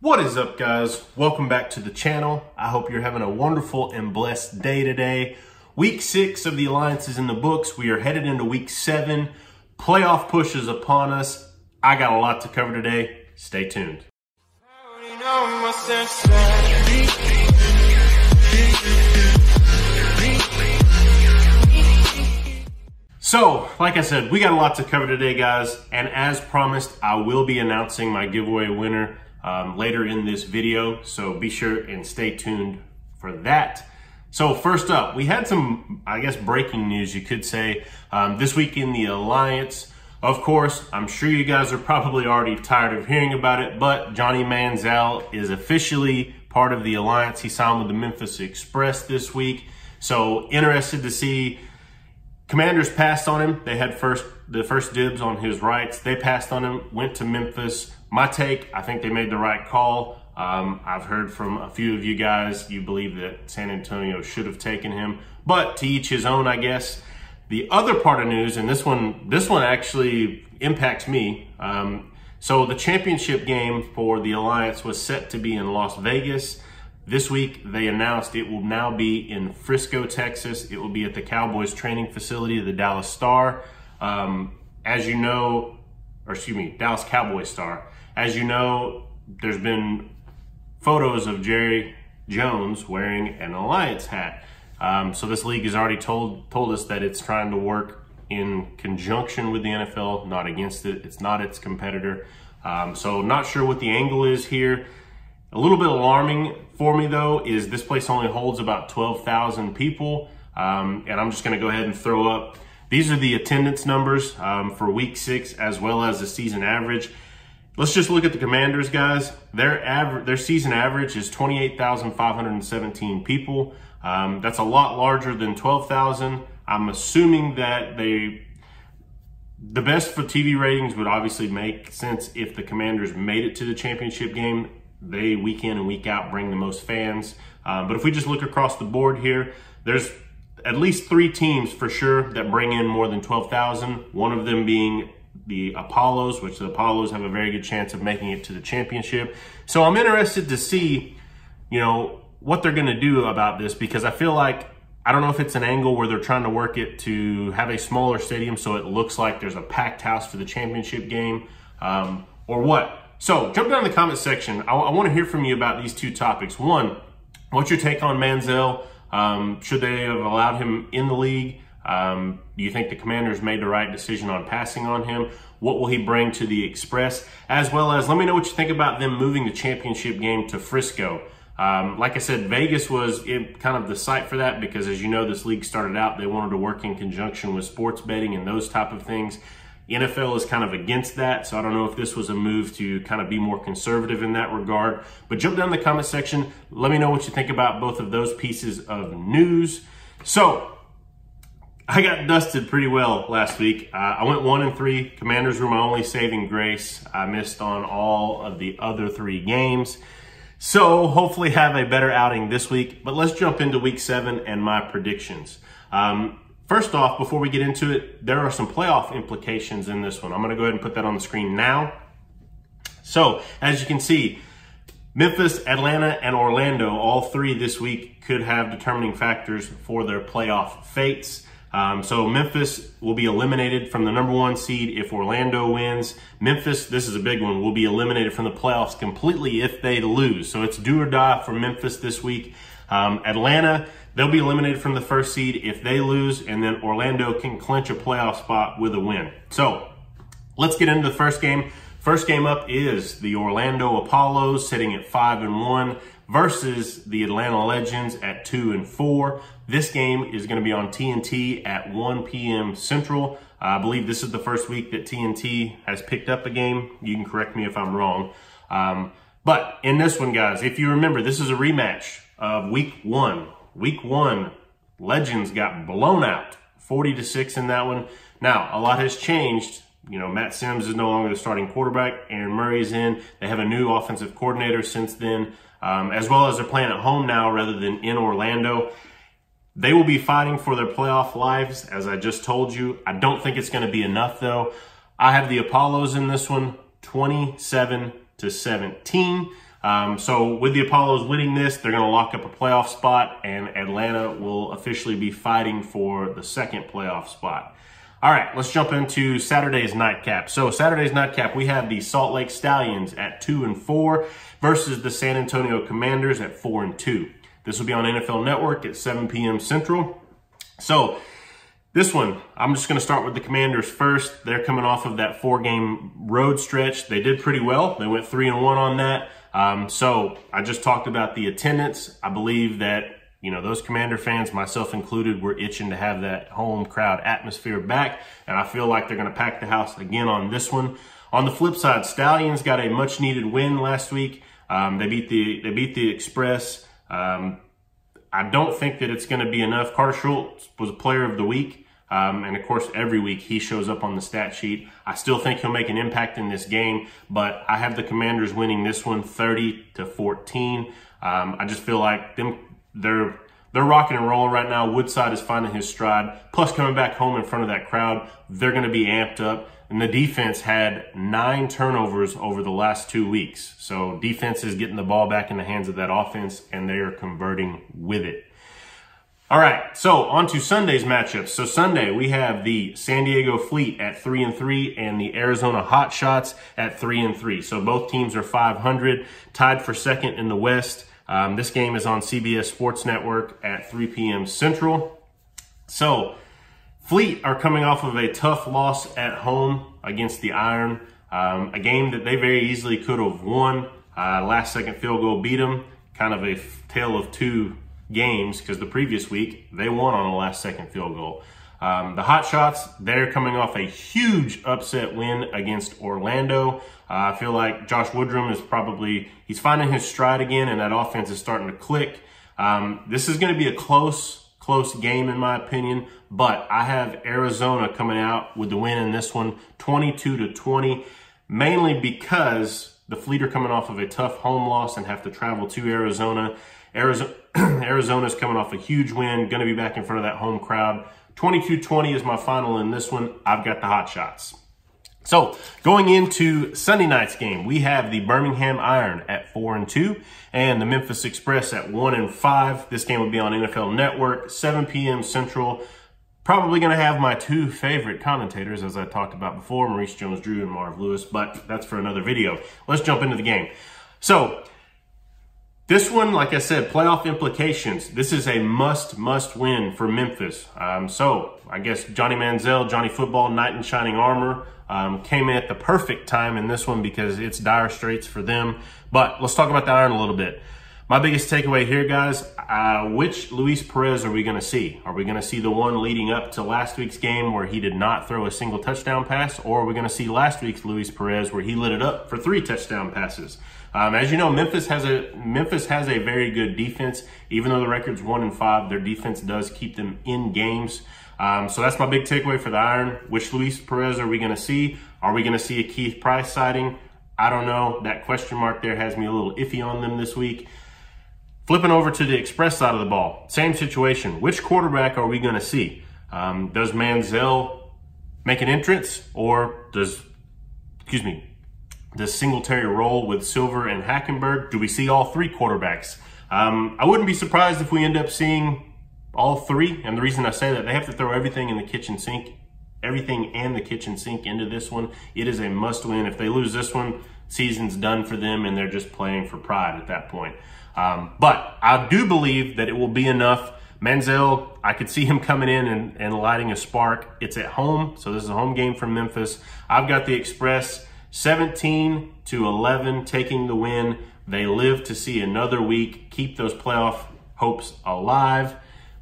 What is up, guys? Welcome back to the channel. I hope you're having a wonderful and blessed day today. Week 6 of the Alliance is in the books. We are headed into week 7. Playoff push is upon us. I got a lot to cover today. Stay tuned. So, like I said, we got a lot to cover today, guys. And as promised, I will be announcing my giveaway winner later in this video, so be sure and stay tuned for that. So first up, we had some, I guess, breaking news, you could say, this week in the Alliance. Of course, I'm sure you guys are probably already tired of hearing about it, but Johnny Manziel is officially part of the Alliance. He signed with the Memphis Express this week, so interested to see. Commanders passed on him. They had the first dibs on his rights. They passed on him, went to Memphis. My take, I think they made the right call. I've heard from a few of you guys, you believe that San Antonio should have taken him, but to each his own, I guess. The other part of news, and this one actually impacts me. So the championship game for the Alliance was set to be in Las Vegas. This week, they announced it will now be in Frisco, Texas. It will be at the Cowboys training facility, the Dallas Star. As you know, Dallas Cowboys Star. As you know, there's been photos of Jerry Jones wearing an Alliance hat. So this league has already told us that it's trying to work in conjunction with the NFL, not against it. It's not its competitor. So not sure what the angle is here. A little bit alarming for me, though, is this place only holds about 12,000 people. And I'm just going to go ahead and throw up. These are the attendance numbers for week 6 as well as the season average. Let's just look at the Commanders, guys. Their season average is 28,517 people. That's a lot larger than 12,000. I'm assuming that the best for TV ratings would obviously make sense if the Commanders made it to the championship game. They, week in and week out, bring the most fans. But if we just look across the board here, there's at least 3 teams for sure that bring in more than 12,000. One of them being the Apollos, which the Apollos have a very good chance of making it to the championship. So I'm interested to see, what they're going to do about this, because I feel like, I don't know if it's an angle where they're trying to work it to have a smaller stadium so it looks like there's a packed house for the championship game, or what. So jump down in the comment section. I want to hear from you about these 2 topics. One, what's your take on Manziel? Should they have allowed him in the league? Do you think the Commanders made the right decision on passing on him? What will he bring to the Express? As well as, let me know what you think about them moving the championship game to Frisco. Like I said, Vegas was kind of the site for that because, as you know, this league started out, they wanted to work in conjunction with sports betting and those type of things. The NFL is kind of against that, so I don't know if this was a move to kind of be more conservative in that regard. But jump down in the comment section. Let me know what you think about both of those pieces of news. So, I got dusted pretty well last week. I went 1-3. Commanders were my only saving grace. I missed on all of the other 3 games. So, hopefully have a better outing this week. But let's jump into week 7 and my predictions. First off, before we get into it, there are some playoff implications in this one. I'm going to go ahead and put that on the screen now. So, as you can see, Memphis, Atlanta, and Orlando, all 3 this week, could have determining factors for their playoff fates. So Memphis will be eliminated from the #1 seed if Orlando wins. Memphis, this is a big one, will be eliminated from the playoffs completely if they lose. So it's do or die for Memphis this week. Atlanta, they'll be eliminated from the 1st seed if they lose, and then Orlando can clinch a playoff spot with a win. So let's get into the first game. First game up is the Orlando Apollos sitting at 5-1 versus the Atlanta Legends at 2-4. This game is going to be on TNT at 1 p.m. Central. I believe this is the first week that TNT has picked up a game. You can correct me if I'm wrong. But in this one, guys, if you remember, this is a rematch of week 1. Week 1, Legends got blown out, 40-6 in that one. Now, a lot has changed. Matt Sims is no longer the starting quarterback. Aaron Murray's in. They have a new offensive coordinator since then, as well as they're playing at home now rather than in Orlando. They will be fighting for their playoff lives, as I just told you. I don't think it's going to be enough, though. I have the Apollos in this one, 27-17. So with the Apollos winning this, they're going to lock up a playoff spot, and Atlanta will officially be fighting for the second playoff spot. All right, let's jump into Saturday's nightcap. So Saturday's nightcap, we have the Salt Lake Stallions at 2-4 versus the San Antonio Commanders at 4-2. This will be on NFL Network at 7 p.m. Central. So this one, I'm just going to start with the Commanders first. They're coming off of that 4-game road stretch. They did pretty well. They went 3-1 on that. So I just talked about the attendance. I believe that, you know, those Commander fans, myself included, were itching to have that home crowd atmosphere back. And I feel like they're going to pack the house again on this one. On the flip side, Stallions got a much needed win last week. They beat the Express. I don't think that it's going to be enough. Carter Schultz was a player of the week. And of course, every week he shows up on the stat sheet. I still think he'll make an impact in this game, but I have the Commanders winning this one 30-14. I just feel like they're rocking and rolling right now. Woodside is finding his stride. Plus, coming back home in front of that crowd, they're going to be amped up. And the defense had 9 turnovers over the last 2 weeks. So defense is getting the ball back in the hands of that offense, and they are converting with it. All right, so on to Sunday's matchups. So Sunday, we have the San Diego Fleet at 3-3 and the Arizona Hotshots at 3-3. So both teams are 500, tied for second in the West. This game is on CBS Sports Network at 3 p.m. Central. So Fleet are coming off of a tough loss at home against the Iron, a game that they very easily could have won. Last second field goal beat them. Kind of a tale of two games, because the previous week they won on a last second field goal. The Hotshots, they're coming off a huge upset win against Orlando. I feel like Josh Woodrum is he's finding his stride again, and that offense is starting to click. This is going to be a close game in my opinion, but I have Arizona coming out with the win in this one, 22-20, mainly because the Fleet are coming off of a tough home loss and have to travel to Arizona. Arizona's coming off a huge win, going to be back in front of that home crowd. 22-20 is my final in this one. I've got the Hotshots. So going into Sunday night's game, we have the Birmingham Iron at 4-2 and the Memphis Express at 1-5. This game will be on NFL Network, 7 p.m. Central. Probably going to have my 2 favorite commentators, as I talked about before, Maurice Jones-Drew and Marv Lewis, but that's for another video. Let's jump into the game. So this one, like I said, playoff implications. This is a must win for Memphis. So I guess Johnny Manziel, Johnny Football, Knight in Shining Armor, came in at the perfect time in this one because it's dire straits for them. But let's talk about the Iron a little bit. My biggest takeaway here, guys, which Luis Perez are we going to see? Are we going to see the one leading up to last week's game where he did not throw a single touchdown pass? Or are we going to see last week's Luis Perez where he lit it up for 3 touchdown passes? As you know, Memphis has a very good defense. Even though the record's 1-5, their defense does keep them in games. So that's my big takeaway for the Iron. Which Luis Perez are we going to see? Are we going to see a Keith Price sighting? I don't know. That question mark there has me a little iffy on them this week. Flipping over to the Express side of the ball, same situation. Which quarterback are we going to see? Does Manziel make an entrance, or does Singletary roll with Silver and Hackenberg? Do we see all 3 quarterbacks? I wouldn't be surprised if we end up seeing all 3. And the reason I say that, they have to throw everything and the kitchen sink into this one. It is a must win. If they lose this one, season's done for them and they're just playing for pride at that point. But I do believe that it will be enough. Manziel, I could see him coming in and lighting a spark. It's at home, so this is a home game for Memphis. I've got the Express 17-11 taking the win. They live to see another week, keep those playoff hopes alive.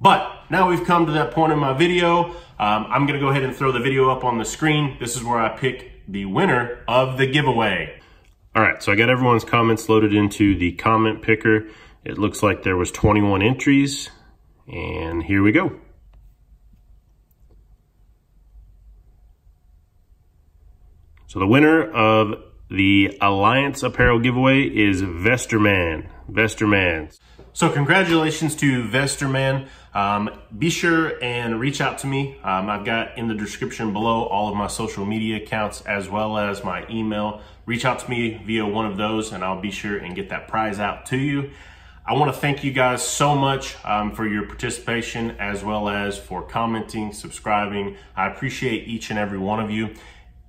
But now we've come to that point in my video. I'm going to go ahead and throw the video up on the screen. This is where I pick the winner of the giveaway. All right, so I got everyone's comments loaded into the comment picker. It looks like there was 21 entries, and here we go. So the winner of the Alliance Apparel giveaway is Vesterman. So congratulations to Vesterman. Be sure and reach out to me. I've got in the description below all of my social media accounts as well as my email. reach out to me via one of those and I'll be sure and get that prize out to you. I want to thank you guys so much for your participation, as well as for commenting, subscribing. I appreciate each and every one of you.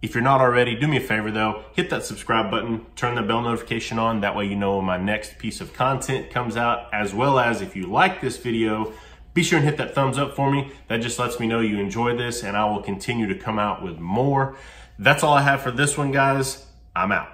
If you're not already, do me a favor though, hit that subscribe button, turn the bell notification on. That way you know when my next piece of content comes out, as well as if you like this video, be sure and hit that thumbs up for me. That just lets me know you enjoy this, and I will continue to come out with more. That's all I have for this one, guys. I'm out.